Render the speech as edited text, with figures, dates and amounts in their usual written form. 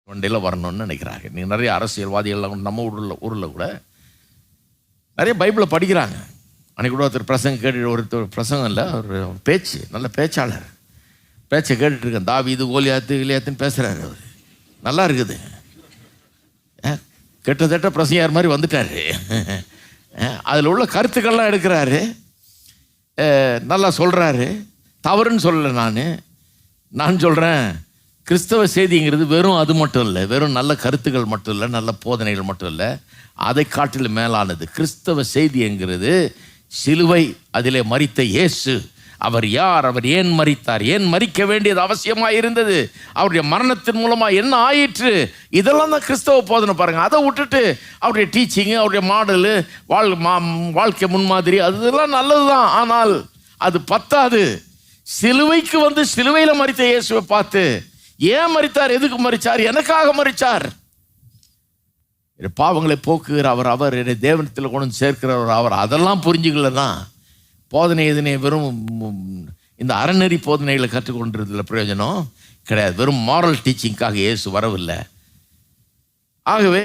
வண்டியில் வரணும்னு நினைக்கிறாங்க. நீங்கள் நிறைய அரசியல்வாதிகள்லாம் நம்ம ஊரில் கூட நிறைய பைபிளை படிக்கிறாங்க. அன்றைக்கி கூட ஒருத்தர் பிரசங்கம் ஒருத்தர் பிரசங்கம் இல்லை, ஒரு பேச்சு, நல்ல பேச்சாளர், பேச்சை கேட்டுட்ருக்கேன். தாவீது கோலியாத்துன்னு பேசுகிறாரு. அவர் நல்லா இருக்குது, கிட்டத்தட்ட பிரசங்கார் மாதிரி வந்துட்டார். அதில் உள்ள கருத்துக்கள்லாம் எடுக்கிறாரு, நல்லா சொல்கிறாரு. தவறுன்னு சொல்லலை. நான் சொல்கிறேன், கிறிஸ்தவ செய்திங்கிறது வெறும் அது மட்டும் இல்லை, வெறும் நல்ல கருத்துக்கள் மட்டும் இல்லை, நல்ல போதனைகள் மட்டும் இல்லை, அதை காட்டிலும் மேலானது. கிறிஸ்தவ செய்திங்கிறது சிலுவை, அதிலே மரித்த இயேசு, அவர் யார், அவர் ஏன் மரித்தார், ஏன் மரிக்க வேண்டியது அவசியமாக இருந்தது, அவருடைய மரணத்தின் மூலமாக என்ன ஆயிற்று, இதெல்லாம் தான் கிறிஸ்தவ போதனை. பாருங்கள், அதை விட்டுட்டு அவருடைய டீச்சிங்கு, அவருடைய மாடலு, வாழ்க்கை முன்மாதிரி அதெல்லாம் நல்லது தான். ஆனால் அது பத்தாது. சிலுவைக்கு வந்து சிலுவையில் மரித்த இயேசுவை பார்த்து, ஏன் மரித்தார், எதுக்கு மரித்தார், எனக்காக மரித்தார், பாவங்களை போக்குகிற அவர் என்னை தேவனத்தில் கொண்டு சேர்க்கிறவர் அவர், அதெல்லாம் புரிஞ்சுக்கலன்னா போதனை எதுனே வெறும் இந்த அறநெறி போதனைகளை கற்றுக்கொண்டிருந்ததில் பிரயோஜனம் கிடையாது. வெறும் மாரல் டீச்சிங்காக இயேசு வரவில்லை. ஆகவே